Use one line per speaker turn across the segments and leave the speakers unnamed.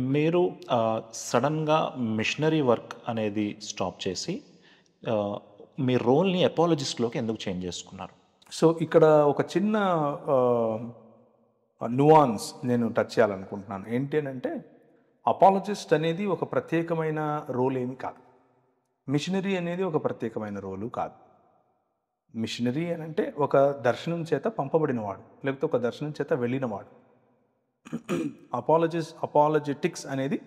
మీరు సడెన్‌గా machinery work అనేది స్టాప్ చేసి ఆహ్, మీ రోల్‌ని అపాలజిస్ట్‌లోకి ఎందుకు చేంజ్ చేసుకున్నారు?
సో, ఇక్కడ ఒక చిన్న ఆహ్, నువాన్స్ నేను టచ్ చేయాలనుకుంటున్నాను. ఏంటి అనంటే, అపాలజిస్ట్ అనేది ఒక ప్రత్యేకమైన రోల్ ఏమి కాదు. మిషనరీ అనేది ఒక ప్రత్యేకమైన రోలు కాదు. మిషనరీ అనంటే ఒక దర్శనం చేత పంపబడినవాడు. లేకపోతే ఒక దర్శనం చేత వెళ్ళినవాడు. అపాలజెటిక్స్ అనేది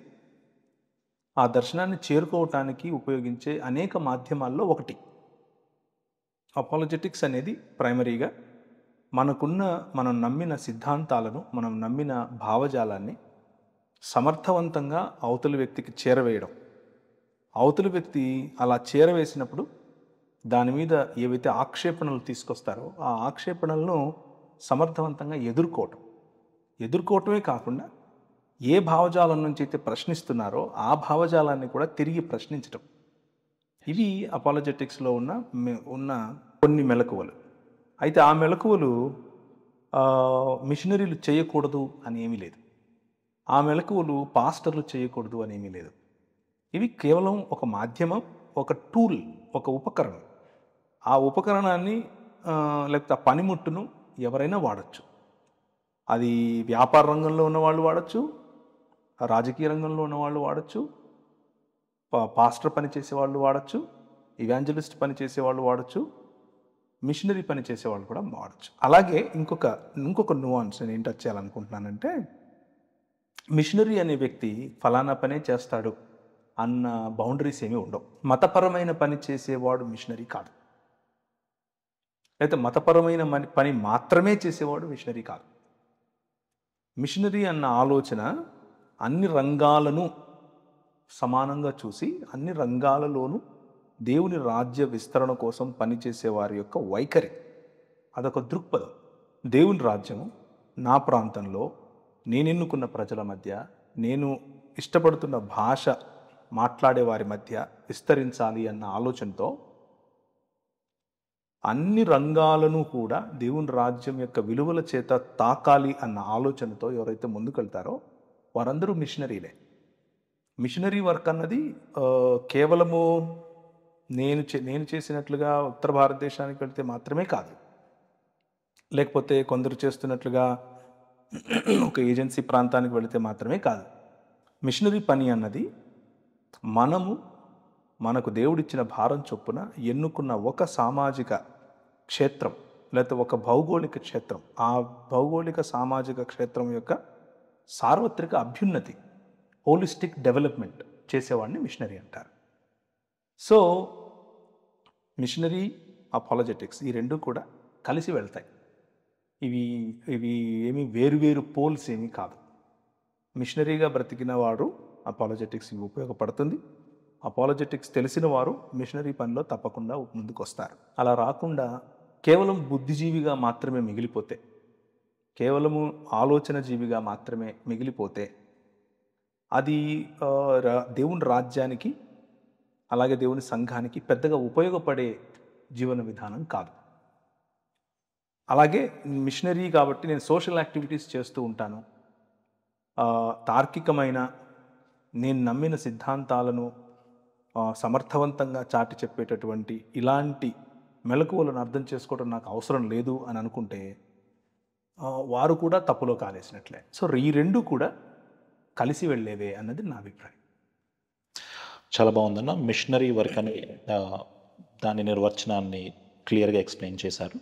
ఆ దర్శనాన్ని చేరుకోవటానికి ఉపయోగించే అనేక మాధ్యమాల్లో ఒకటి. అపాలజెటిక్స్ అనేది ప్రైమరీగా మనం నమ్మిన సిద్ధాంతాలను, మనం నమ్మిన భావజాలాన్ని సమర్థవంతంగా అవతలి వ్యక్తికి చేరవేయడం. అవతలి వ్యక్తి అలా చేరవేసినప్పుడు దాని మీద ఏవైతే ఆక్షేపణలు తీసుకొస్తారో, ఆ ఆక్షేపణలను సమర్థవంతంగా ఎదుర్కోవటమే కాకుండా ఏ భావజాలం నుంచి అయితే ప్రశ్నిస్తున్నారో ఆ భావజాలాన్ని కూడా తిరిగి ప్రశ్నించటం. ఇవి అపాలజెటిక్స్‌లో ఉన్న కొన్ని మెలకువలు. అయితే ఆ మెలకువలు మిషనరీలు చేయకూడదు అని ఏమీ లేదు. ఆ మెలకువలు పాస్టర్లు చేయకూడదు అని ఏమీ లేదు. ఇవి కేవలం ఒక మాధ్యమం, ఒక టూల్, ఒక ఉపకరణం. ఆ ఉపకరణాన్ని లేకపోతే ఆ పనిముట్టును ఎవరైనా వాడొచ్చు. అది వ్యాపార రంగంలో ఉన్నవాళ్ళు వాడొచ్చు, రాజకీయ రంగంలో ఉన్నవాళ్ళు వాడొచ్చు, పాస్టర్ పని చేసేవాళ్ళు వాడొచ్చు, ఇవాంజలిస్ట్ పని చేసేవాళ్ళు వాడొచ్చు, మిషనరీ పని చేసేవాళ్ళు కూడా వాడొచ్చు. అలాగే ఇంకొక నువాన్స్ నేను ఏం టచ్ చేయాలనుకుంటున్నానంటే, మిషనరీ అనే వ్యక్తి ఫలానా పనే చేస్తాడు అన్న బౌండరీస్ ఏమీ ఉండవు. మతపరమైన పని చేసేవాడు మిషనరీ కాదు. లేకపోతే మతపరమైన పని మాత్రమే చేసేవాడు మిషనరీ కాదు. మిషనరీ అన్న ఆలోచన అన్ని రంగాలను సమానంగా చూసి, అన్ని రంగాలలోనూ దేవుని రాజ్య విస్తరణ కోసం పనిచేసే వారి యొక్క వైఖరి. అదొక దృక్పథం. దేవుని రాజ్యము నా ప్రాంతంలో, నేనెన్నుకున్న ప్రజల మధ్య, నేను ఇష్టపడుతున్న భాష మాట్లాడే వారి మధ్య విస్తరించాలి అన్న ఆలోచనతో అన్ని రంగాలను కూడా దేవుని రాజ్యం యొక్క విలువల చేత తాకాలి అన్న ఆలోచనతో ఎవరైతే ముందుకెళ్తారో వారందరూ మిషనరీలే. మిషనరీ వర్క్ అన్నది కేవలము నేను చేసినట్లుగా ఉత్తర భారతదేశానికి వెళ్తే మాత్రమే కాదు. లేకపోతే కొందరు చేస్తున్నట్లుగా ఒక ఏజెన్సీ ప్రాంతానికి వెళితే మాత్రమే కాదు. మిషనరీ పని అన్నది మనకు దేవుడిచ్చిన భారం చొప్పున ఎన్నుకున్న ఒక సామాజిక క్షేత్రం లేకపోతే ఒక భౌగోళిక క్షేత్రం, ఆ భౌగోళిక సామాజిక క్షేత్రం యొక్క సార్వత్రిక అభ్యున్నతి, హోలిస్టిక్ డెవలప్మెంట్ చేసేవాడిని మిషనరీ అంటారు. సో మిషనరీ, అపాలజెటిక్స్ ఈ రెండు కూడా కలిసి వెళ్తాయి. ఇవి ఇవి ఏమి వేరు పోల్స్ ఏమీ కాదు. మిషనరీగా బ్రతికిన వారు అపాలజెటిక్స్ ఉపయోగపడుతుంది. అపాలజెటిక్స్ తెలిసిన వారు మిషనరీ పనిలో తప్పకుండా ముందుకు వస్తారు. అలా రాకుండా కేవలం బుద్ధిజీవిగా మాత్రమే మిగిలిపోతే, కేవలము ఆలోచన జీవిగా మాత్రమే మిగిలిపోతే అది దేవుని రాజ్యానికి అలాగే దేవుని సంఘానికి పెద్దగా ఉపయోగపడే జీవన విధానం కాదు. అలాగే మిషనరీ కాబట్టి నేను సోషల్ యాక్టివిటీస్ చేస్తూ ఉంటాను. తార్కికమైన నేను నమ్మిన సిద్ధాంతాలను సమర్థవంతంగా చాటి చెప్పేటటువంటి ఇలాంటి మెలకువలను అర్థం చేసుకోవడం నాకు అవసరం లేదు అని అనుకుంటే వారు కూడా తప్పులో కాలేసినట్లే. సో ఈ రెండు కూడా కలిసి వెళ్ళేవే అన్నది నా అభిప్రాయం.
చాలా బాగుందన్న. మిషనరీ వర్క్ అని దాని నిర్వచనాన్ని క్లియర్గా ఎక్స్ప్లెయిన్ చేశారు.